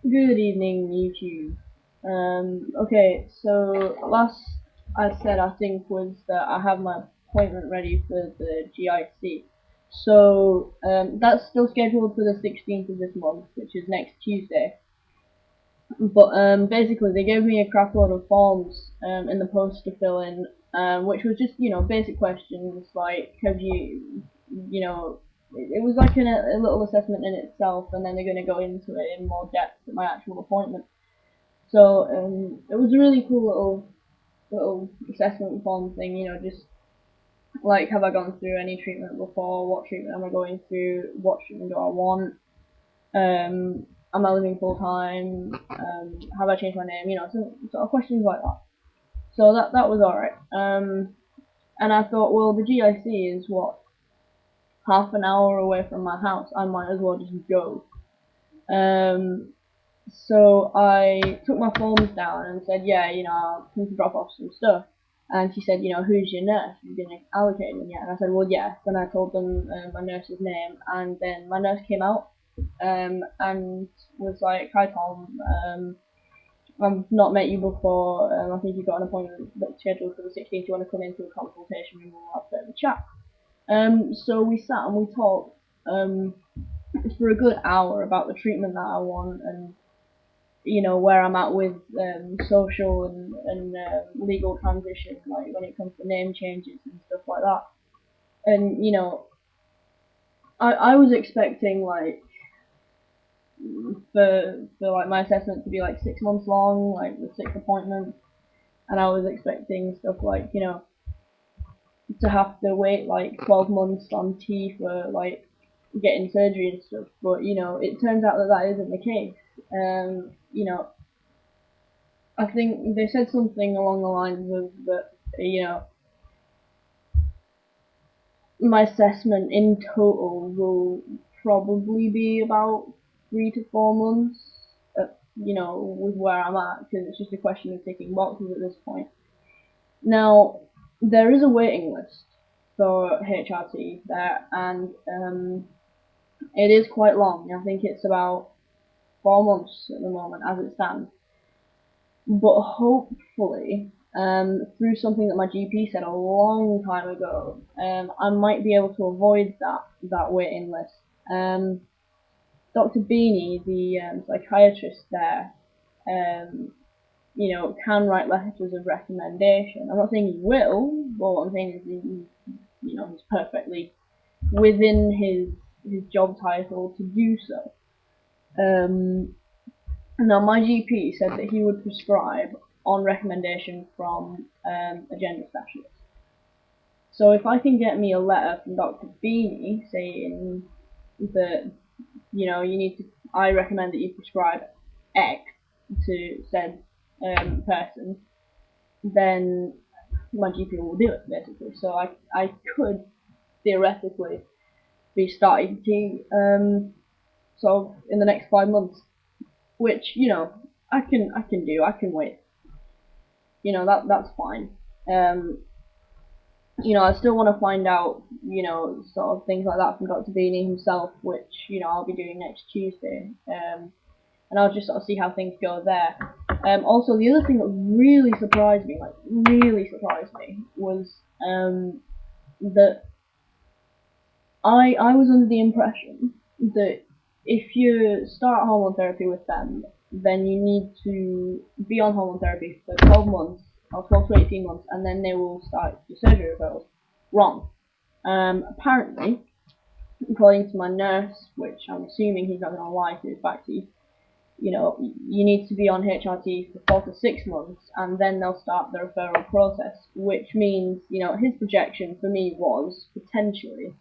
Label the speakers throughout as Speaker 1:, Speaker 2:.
Speaker 1: Good evening, YouTube. Okay, so last I said I think was that I have my appointment ready for the GIC. So that's still scheduled for the 16th of this month, which is next Tuesday. But basically they gave me a crap load of forms in the post to fill in, which was just basic questions like have you it was like a little assessment in itself, and then they're going to go into it in more depth at my actual appointment. So it was a really cool little assessment form thing, just like have I gone through any treatment before, what treatment am I going through, what treatment do I want, am I living full time, have I changed my name, some sort of questions like that. So that was alright. And I thought, well, the GIC is what, half an hour away from my house, I might as well just go. Um, So I took my forms down and said, yeah, I need to drop off some stuff. And she said, who's your nurse? Have you been allocated one yet? And I said, well, yes. Then I told them my nurse's name, and then my nurse came out and was like, hi Tom, I've not met you before. I think you've got an appointment that's scheduled for the 16th. Do you want to come into a consultation and we'll have a bit of a chat? So we sat and we talked for a good hour about the treatment that I want and where I'm at with social and legal transition, like when it comes to name changes and stuff like that. And I was expecting like for like my assessment to be like 6 months long, like the sixth appointment, and I was expecting stuff like to have to wait like 12 months on T for like getting surgery and stuff. But it turns out that that isn't the case. I think they said something along the lines of that, my assessment in total will probably be about 3 to 4 months, with where I'm at, because it's just a question of ticking boxes at this point. Now, there is a waiting list for HRT there, and it is quite long. I think it's about 4 months at the moment as it stands. But hopefully, through something that my GP said a long time ago, I might be able to avoid that waiting list. Dr. Beanie, the psychiatrist there, um, can write letters of recommendation. I'm not saying he will, but what I'm saying is he's perfectly within his job title to do so. Now, my GP said that he would prescribe on recommendation from a gender specialist. So if I can get me a letter from Dr. Beanie saying that, you need to, I recommend that you prescribe X to said person, then my GP will do it, basically. So I could theoretically be starting to sort of in the next 5 months, which I can do. I can wait. That's fine. Um, I still want to find out, sort of things like that from Dr. Beanie himself, which I'll be doing next Tuesday. And I'll just sort of see how things go there. Also, the other thing that really surprised me, was that I was under the impression that if you start hormone therapy with them, then you need to be on hormone therapy for 12 months, or 12 to 18 months, and then they will start your surgery referrals. Wrong. Apparently, according to my nurse, which I'm assuming he's not going to lie to his back teeth, you need to be on HRT for 4 to 6 months, and then they'll start the referral process, which means, his projection for me was potentially,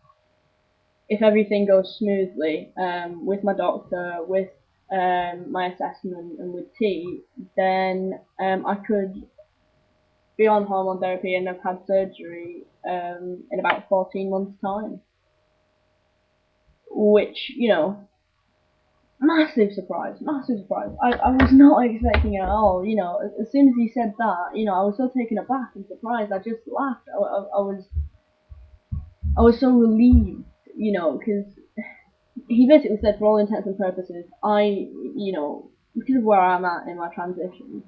Speaker 1: if everything goes smoothly with my doctor, with my assessment, and with T, then I could be on hormone therapy and have had surgery in about 14 months' time. Which, massive surprise, massive surprise. I was not expecting it at all. As soon as he said that, I was so taken aback and surprised. I just laughed. I was so relieved, because he basically said, for all intents and purposes, I because of where I'm at in my transition,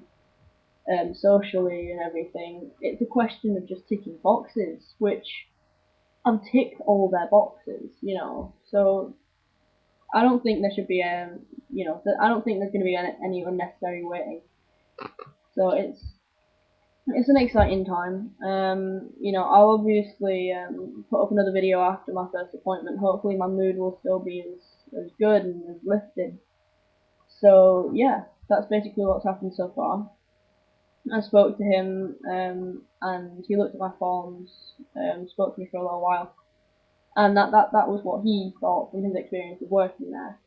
Speaker 1: socially and everything, it's a question of just ticking boxes, which I've ticked all their boxes, you know. So I don't think there should be I don't think there's going to be any unnecessary waiting. So it's an exciting time. You know, I'll obviously put up another video after my first appointment. Hopefully my mood will still be as good and as lifted. So yeah, that's basically what's happened so far. I spoke to him, and he looked at my forms, spoke to me for a little while, and that was what he thought from his experience of working there.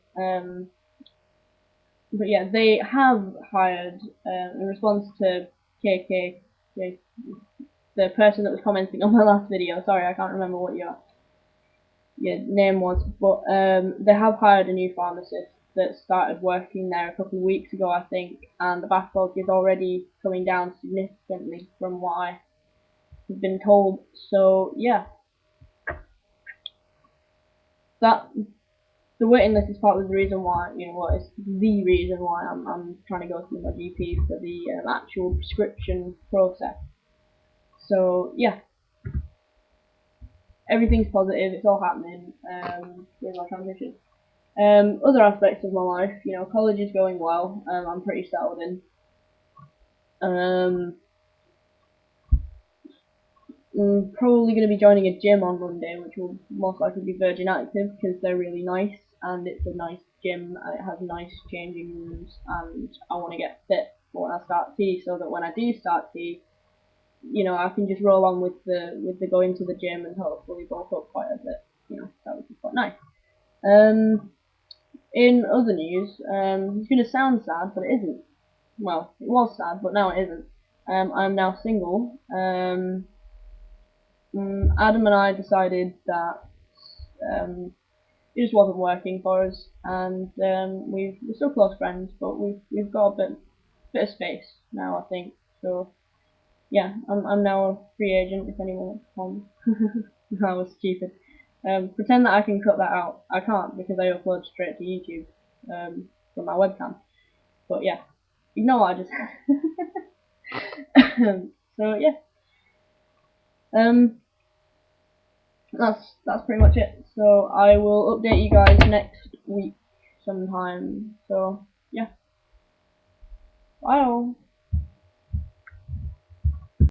Speaker 1: But yeah, they have hired, in response to KK, the person that was commenting on my last video. Sorry, I can't remember what your name was, but they have hired a new pharmacist that started working there a couple of weeks ago, I think, and the backlog is already coming down significantly from what I have been told. So yeah, that the waiting list is partly the reason why, it's the reason why I'm trying to go through my GP for the actual prescription process. So yeah, everything's positive. It's all happening with my transition. Other aspects of my life, college is going well. I'm pretty settled in. I'm probably going to be joining a gym on Monday, which will most likely be Virgin Active because they're really nice and it's a nice gym and it has nice changing rooms, and I want to get fit for when I start T, so that when I do start T, I can just roll on with the going to the gym and hopefully bulk up quite a bit. That would be quite nice. In other news, it's going to sound sad, but it isn't. Well, it was sad, but now it isn't. I'm now single. Adam and I decided that it just wasn't working for us, and we're still close friends, but we've got a bit of space now, I think. So yeah, I'm now a free agent. If anyone wants to come, that was stupid. Pretend that I can cut that out. I can't because I upload straight to YouTube from my webcam. But yeah, ignore what I just said. So yeah, that's pretty much it. So I will update you guys next week sometime. So yeah, bye all.